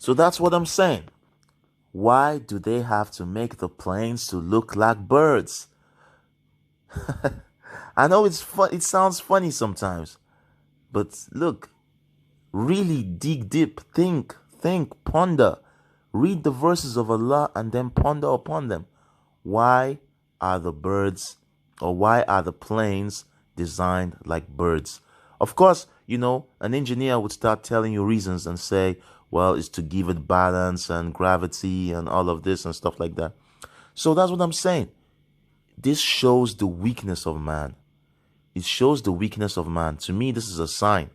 So that's what I'm saying. Why do they have to make the planes to look like birds? I know it's fun. It sounds funny sometimes, but look, really dig deep, think, ponder, read the verses of Allah and then ponder upon them. Why are the birds or why are the planes designed like birds? Of course, an engineer would start telling you reasons and say, well, it's to give it balance and gravity and all of this and stuff like that. So that's what I'm saying. This shows the weakness of man. It shows the weakness of man. To me, this is a sign.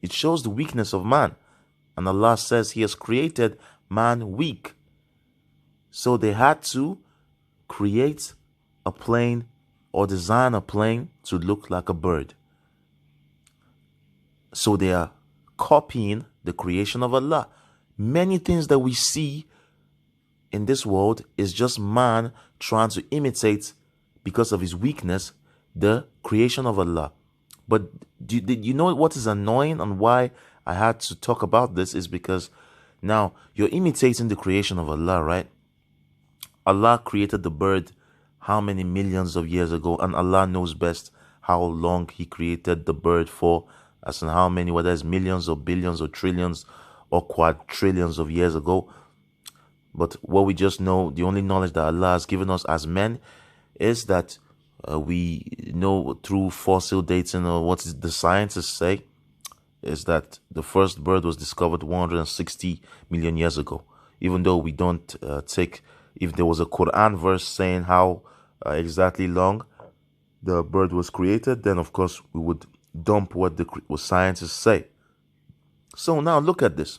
It shows the weakness of man. And Allah says He has created man weak. So they had to create a plane or design a plane to look like a bird. So they are copying the creation of Allah. Many things that we see in this world is just man trying to imitate, because of his weakness, the creation of Allah. But did you know what is annoying and why I had to talk about this is because now you're imitating the creation of Allah, right? Allah created the bird how many millions of years ago, and Allah knows best how long He created the bird for, as in how many, whether it's millions or billions or trillions or quadrillions of years ago. But what we just know, the only knowledge that Allah has given us as men is that we know through fossil dating, or what the scientists say, is that the first bird was discovered 160 million years ago. Even though we don't take, if there was a Quran verse saying how exactly long the bird was created, then of course we would dump what scientists say. So now look at this.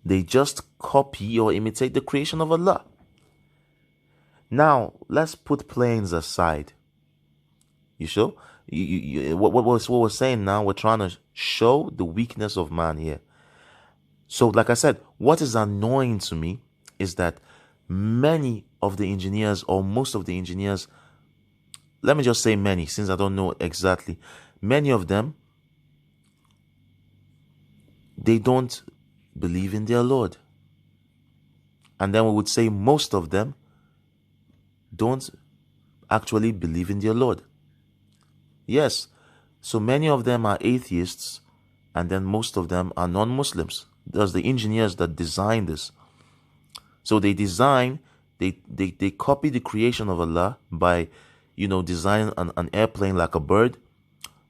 They just copy or imitate the creation of Allah. Now let's put planes aside. You sure? What we're saying now, we're trying to show the weakness of man here. So like I said, what is annoying to me is that many of the engineers, or most of the engineers, let me just say many, since I don't know exactly, many of them, they don't believe in their Lord. And then we would say most of them don't actually believe in their Lord. Yes, so many of them are atheists, and then most of them are non-Muslims. There's the engineers that design this. So they design, they copy the creation of Allah by, designing an airplane like a bird,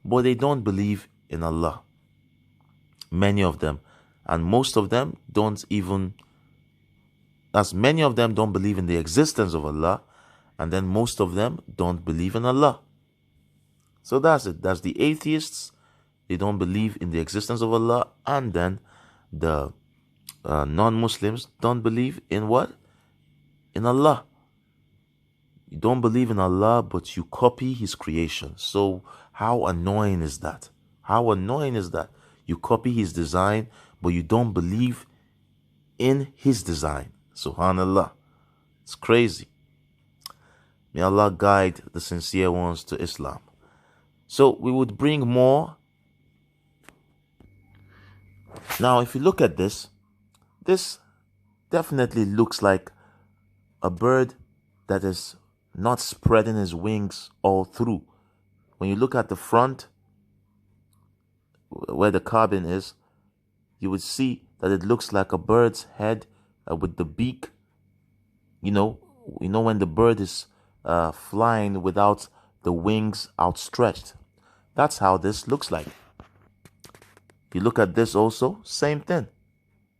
but they don't believe in Allah. Many of them. And most of them don't even, as many of them don't believe in the existence of Allah, and then most of them don't believe in Allah. So that's it. That's the atheists. They don't believe in the existence of Allah, and then the non-Muslims don't believe in what? In Allah. You don't believe in Allah, but you copy His creation. So how annoying is that? How annoying is that? You copy His design, but you don't believe in His design. Subhanallah. It's crazy. May Allah guide the sincere ones to Islam. So we would bring more. Now, if you look at this definitely looks like a bird that is not spreading his wings all through. When you look at the front, where the cabin is, you would see that it looks like a bird's head with the beak. You know when the bird is flying without the wings outstretched. That's how this looks like. If you look at this also, same thing.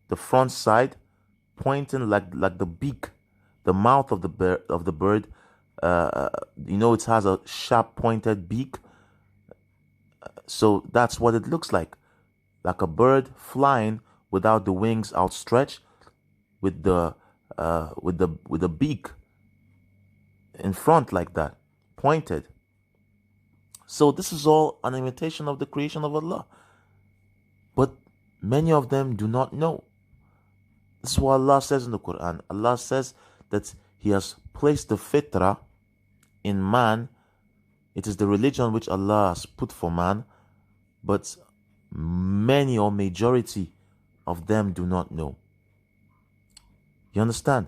The front side pointing like the beak, the mouth of the bird. It has a sharp pointed beak. So that's what it looks like a bird flying without the wings outstretched, with the beak in front like that, pointed. So this is all an imitation of the creation of Allah. But many of them do not know. This is what Allah says in the Quran. Allah says that He has placed the fitrah in man. It is the religion which Allah has put for man. But many or majority of them do not know. You understand?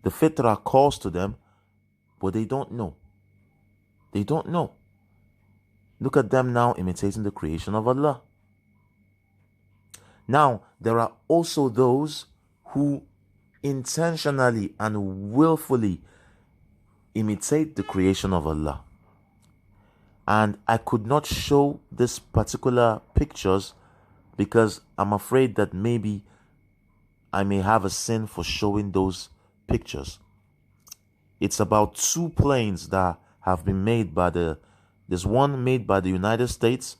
The fitrah calls to them, but they don't know. They don't know. Look at them now imitating the creation of Allah. Now, there are also those who intentionally and willfully imitate the creation of Allah. And I could not show this particular pictures because I'm afraid that maybe I may have a sin for showing those pictures. It's about 2 planes that have been made by there's one made by the United States,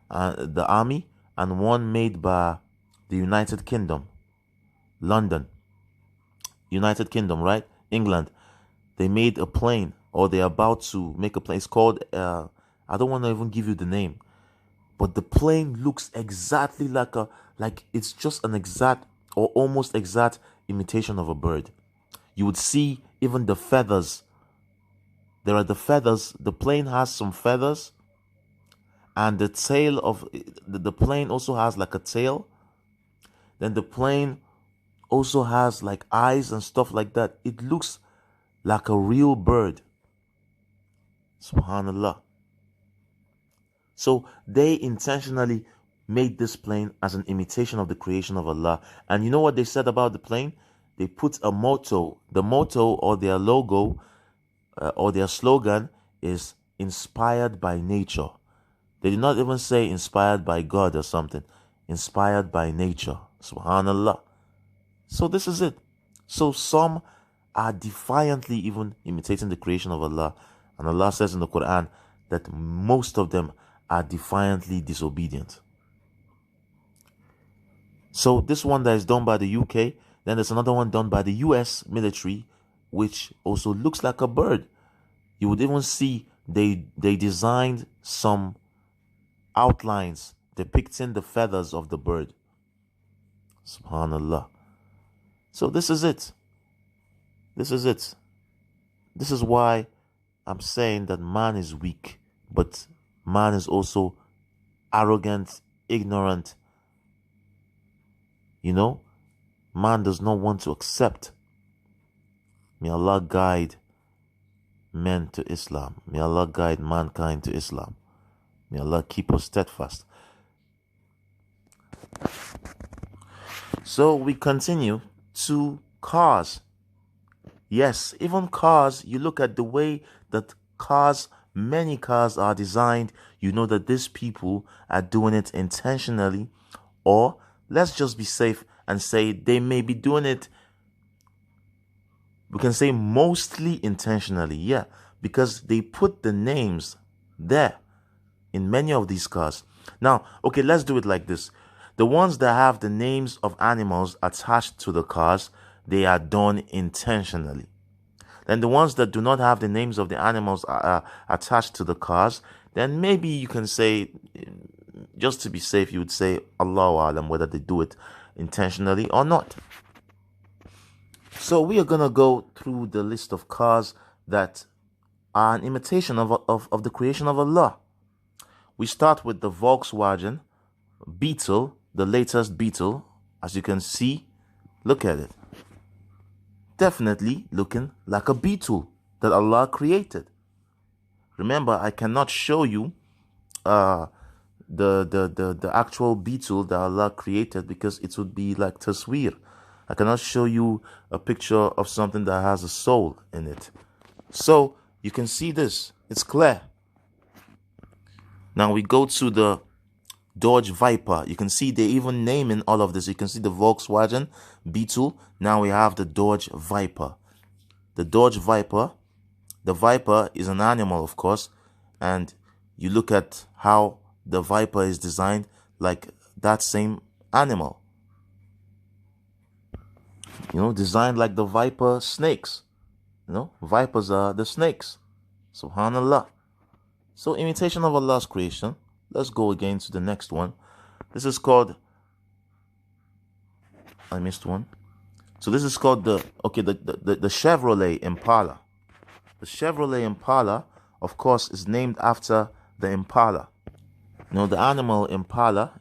the Army, and one made by the United Kingdom, London, United Kingdom, right? England. They made a plane, or they're about to make a plane. It's called, I don't want to even give you the name, but the plane looks exactly like it's just an exact or almost exact imitation of a bird. You would see even the feathers. There are the feathers. The plane has some feathers, and the tail of the plane also has like a tail. Then the plane also has like eyes and stuff like that. It looks like a real bird. Subhanallah. So they intentionally made this plane as an imitation of the creation of Allah. And you know what they said about the plane? They put a motto. The motto or their logo or their slogan is inspired by nature. They did not even say inspired by God or something. Inspired by nature. Subhanallah. So this is it. So some are defiantly even imitating the creation of Allah. And Allah says in the Quran that most of them are defiantly disobedient. So this one that is done by the UK, then there's another one done by the US military, which also looks like a bird. You would even see they designed some outlines depicting the feathers of the bird. Subhanallah. So this is it. This is it. This is why I'm saying that man is weak, but man is also arrogant, ignorant. You know, man does not want to accept. May Allah guide men to Islam. May Allah guide mankind to Islam. May Allah keep us steadfast. So we continue to cars. Yes, even cars, you look at the way that many cars are designed, you know that these people are doing it intentionally, or let's just be safe and say they may be doing it, we can say mostly intentionally, yeah, because they put the names there in many of these cars. Now, okay, let's do it like this. The ones that have the names of animals attached to the cars, they are done intentionally. Then the ones that do not have the names of the animals attached to the cars, then maybe you can say, just to be safe, you would say Allahu Alam, whether they do it intentionally or not. So we are going to go through the list of cars that are an imitation of the creation of Allah. We start with the Volkswagen Beetle, the latest Beetle. As you can see, look at it. Definitely looking like a beetle that Allah created. Remember, I cannot show you the actual beetle that Allah created because it would be like tasweer. I cannot show you a picture of something that has a soul in it. So you can see this. It's clear. Now we go to the Dodge Viper. You can see they even naming all of this. You can see the Volkswagen Beetle. Now we have the Dodge Viper. The Dodge Viper. The Viper is an animal, of course. And you look at how the Viper is designed, like that same animal. You know, designed like the Viper snakes. You know, vipers are the snakes. Subhanallah. So imitation of Allah's creation. Let's go again to the next one. This is called, I missed one. So this is called the Chevrolet Impala. The Chevrolet Impala, of course, is named after the Impala. You know, the animal Impala,